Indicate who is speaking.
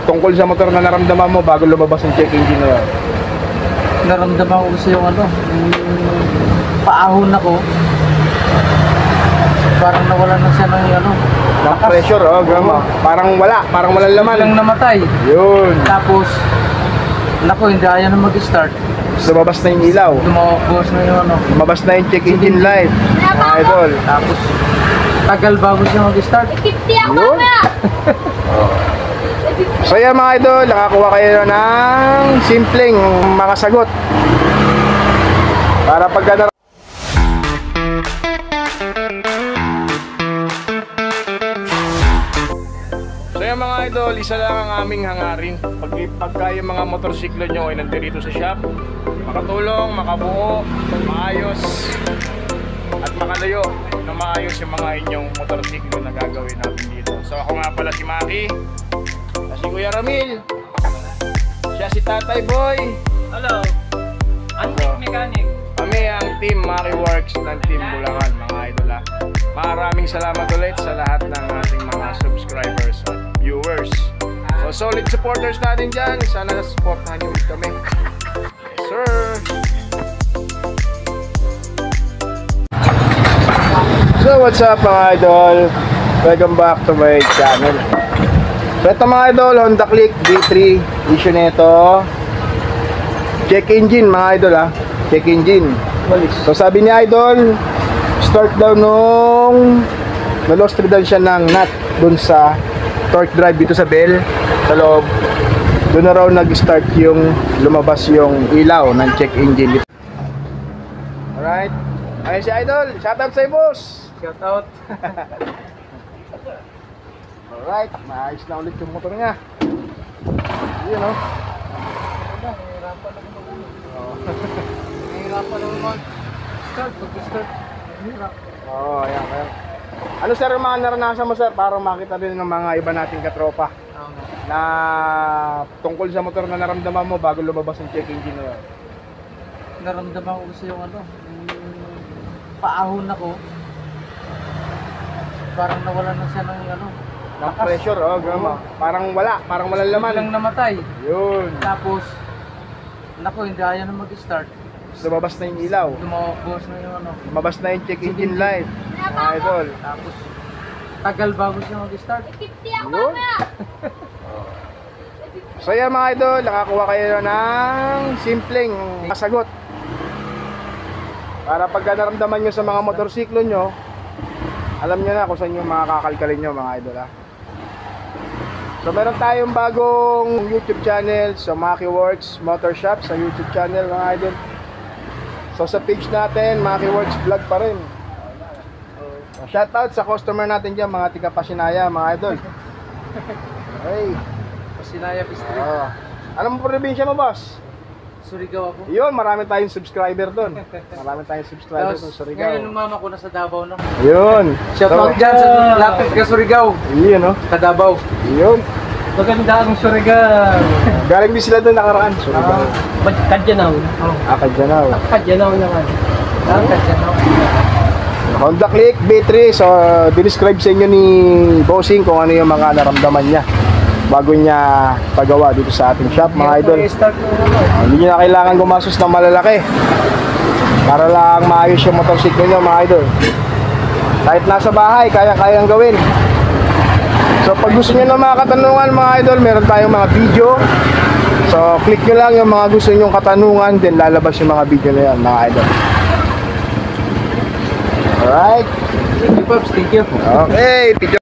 Speaker 1: Tungkol sa motor na naramdaman mo bago lumabas yung check engine na yun?
Speaker 2: Naramdaman ko kasi yung paahon ako. Parang nawala na siya ng
Speaker 1: pressure, gama. Parang walang laman.
Speaker 2: Lang namatay.
Speaker 1: Yun.
Speaker 2: Tapos, hindi ayaw na mag-start.
Speaker 1: Lumabas na yung ilaw.
Speaker 2: Lumabas na yung
Speaker 1: Lumabas na yung check engine light. Mga idol.
Speaker 2: Tapos, tagal bago siya mag-start.
Speaker 1: Yun. So yan mga idol, nakakuha kayo ng simpleng makasagot para pagka So yan mga idol, isa lang ang aming hangarin. Pagka yung mga motorsiklo nyo ay nandito sa shop, makatulong, makabuo, maayos at makalayo na maayos yung mga inyong motorsiklo na gagawin natin dito. So ako nga pala si Maki, si Kuya Ramil, siya si Tatay Boy.
Speaker 2: Hello, Antique Mechanic.
Speaker 1: Kami ang team Maki Works ng Team Bulangan mga idol. Maraming salamat ulit sa lahat ng ating mga subscribers at viewers. So solid supporters natin dyan, sana supportahan nyo kami. Yes sir. So what's up mga idol, welcome back to my channel. So ito mga idol, Honda Click D3 issue nito. Check engine mga idol check engine. So sabi ni idol, start daw nung na-lost rin siya ng nut dun sa torque drive dito sa bell sa loob. Doon na raw nag-start yung lumabas yung ilaw ng check engine. Alright, ayun si idol, shoutout sa'yo boss.
Speaker 2: Shoutout.
Speaker 1: Alright, maayos na ulit yung motor niya. Yun
Speaker 2: Nahihirapan naman. Start, pag-start. Hirap.
Speaker 1: Ayan kaya. Ano sir yung mga naranasan mo sir para makita din ng mga iba nating katropa na tungkol sa motor na naramdaman mo bago lumabas yung check engine na yun?
Speaker 2: Naramdaman ko kasi yung paahon ako. Parang nawala na siya ng
Speaker 1: pressure, gama. Parang walang laman.
Speaker 2: Lang namatay.
Speaker 1: Yun.
Speaker 2: Tapos, hindi ayaw na mag-start.
Speaker 1: Lumabas na yung ilaw.
Speaker 2: Lumabas na yung
Speaker 1: Lumabas na yung check engine light. Mga idol.
Speaker 2: Tapos, tagal bago siya mag-start.
Speaker 1: Yun. So yan mga idol, nakakuha kayo ng simpleng kasagot para pagka naramdaman nyo sa mga motorsiklo nyo, alam nyo na kung saan yung makakakalkalin nyo mga idol So meron tayong bagong YouTube channel, so Maki Works Motor Shop sa YouTube channel mga idol. So sa page natin, Maki Works Vlog pa rin. So, shoutout sa customer natin dyan, mga tiga Pasinaya mga idol. Hey,
Speaker 2: Pasinaya District.
Speaker 1: Anong probinsya mo boss?
Speaker 2: Surigao ako.
Speaker 1: Yun, marami tayong subscriber doon. Marami tayong subscriber doon sa Surigao.
Speaker 2: Ngayon mama ko nasa Davao na.
Speaker 1: Yun.
Speaker 2: Shoutout dyan sa lapit ka Surigao.
Speaker 1: Yun
Speaker 2: Sa Davao.
Speaker 1: Yun.
Speaker 2: Maganda ang Surigao.
Speaker 1: Galing din sila doon nakaraan. Surigao.
Speaker 2: Kadjanaw.
Speaker 1: Kadjanaw.
Speaker 2: Kadjanaw naman. Kadjanaw.
Speaker 1: Honda Click B3. So, dinescribe sa inyo ni Bossing kung ano yung mga naramdaman niya bago niya pagawa dito sa ating shop mga idol. Hindi niyo na kailangan gumastos ng malalaki para lang maayos yung motorsiklo niyo mga idol. Kahit nasa bahay, kayang gawin. So pag gusto niyo ng mga katanungan mga idol, meron tayong mga video. So click nyo lang yung mga gusto nyong katanungan, then lalabas yung mga video na yan mga idol. Alright.
Speaker 2: Thank you Pops, thank you.
Speaker 1: Okay, video